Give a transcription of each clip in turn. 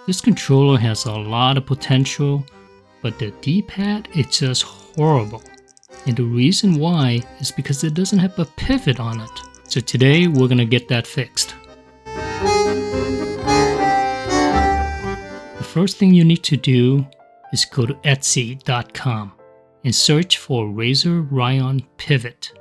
This controller has a lot of potential, but the D-pad is just horrible. And the reason why is because it doesn't have a pivot on it. So today we're gonna get that fixed. The first thing you need to do is go to Etsy.com and search for Razer Raion pivot.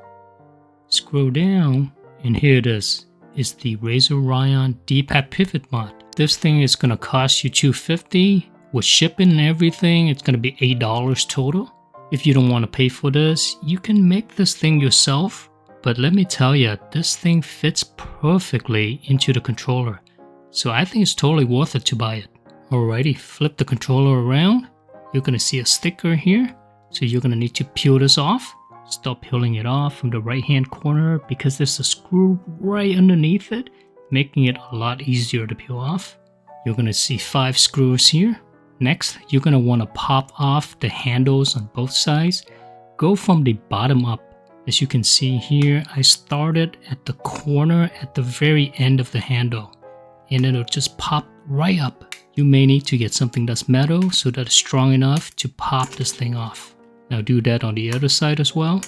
Scroll down and here it is. It's the Razer Raion D-pad pivot mod. This thing is gonna cost you $250. With shipping and everything, it's gonna be $8 total. If you don't want to pay for this, you can make this thing yourself. But let me tell you, this thing fits perfectly into the controller. So I think it's totally worth it to buy it. Alrighty, flip the controller around. You're gonna see a sticker here. So you're gonna need to peel this off. Stop peeling it off from the right hand corner because there's a screw right underneath it, making it a lot easier to peel off. You're gonna see 5 screws here. Next, you're going to want to pop off the handles on both sides. Go from the bottom up. As you can see here, I started at the corner at the very end of the handle. And it'll just pop right up. You may need to get something that's metal so that it's strong enough to pop this thing off. Now do that on the other side as well.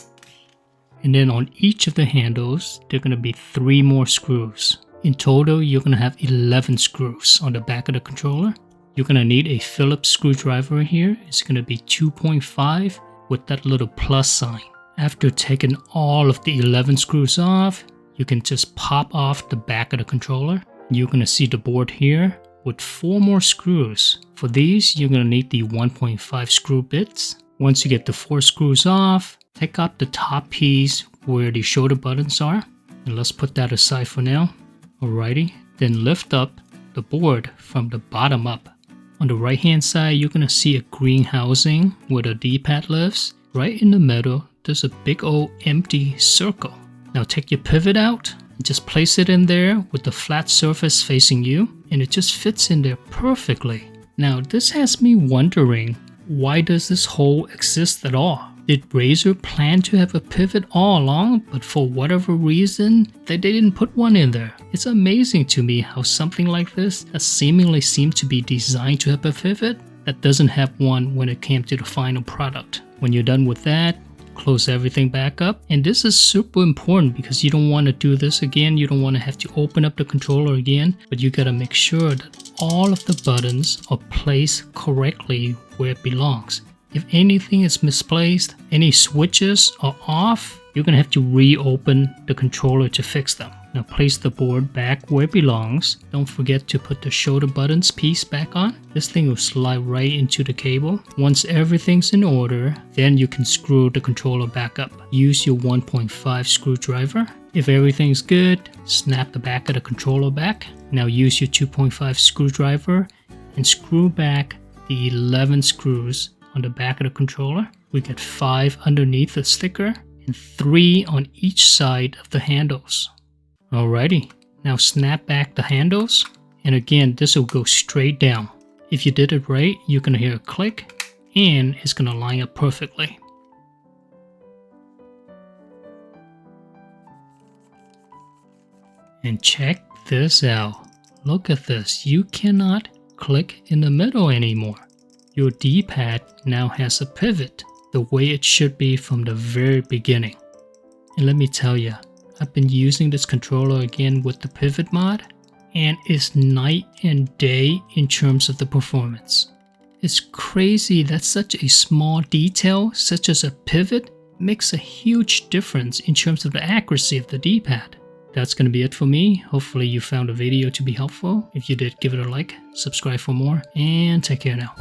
And then on each of the handles, there are going to be 3 more screws. In total, you're going to have 11 screws on the back of the controller. You're going to need a Phillips screwdriver here. It's going to be 2.5 with that little plus sign. After taking all of the 11 screws off, you can just pop off the back of the controller. You're going to see the board here with 4 more screws. For these, you're going to need the 1.5 screw bits. Once you get the 4 screws off, take out the top piece where the shoulder buttons are. And let's put that aside for now. Alrighty, then lift up the board from the bottom up. On the right hand side, you're going to see a green housing where the D-pad lives. Right in the middle, there's a big old empty circle. Now take your pivot out and just place it in there with the flat surface facing you, and it just fits in there perfectly. Now this has me wondering, why does this hole exist at all? Did Razer plan to have a pivot all along, but for whatever reason, they didn't put one in there? It's amazing to me how something like this that seemingly seemed to be designed to have a pivot that doesn't have one when it came to the final product. When you're done with that, close everything back up. And this is super important because you don't want to do this again. You don't want to have to open up the controller again, but you got to make sure that all of the buttons are placed correctly where it belongs. If anything is misplaced, any switches are off, you're going to have to reopen the controller to fix them. Now place the board back where it belongs. Don't forget to put the shoulder buttons piece back on. This thing will slide right into the cable. Once everything's in order, then you can screw the controller back up. Use your 1.5 screwdriver. If everything's good, snap the back of the controller back. Now use your 2.5 screwdriver and screw back the 11 screws on the back of the controller. We get 5 underneath the sticker and 3 on each side of the handles. Alrighty, now snap back the handles, and again this will go straight down. If you did it right, you're gonna hear a click and it's gonna line up perfectly. And check this out. Look at this. You cannot click in the middle anymore. Your D-pad now has a pivot, the way it should be from the very beginning. And let me tell you, I've been using this controller again with the pivot mod, and it's night and day in terms of the performance. It's crazy that such a small detail, such as a pivot, makes a huge difference in terms of the accuracy of the D-pad. That's going to be it for me. Hopefully you found the video to be helpful. If you did, give it a like, subscribe for more, and take care now.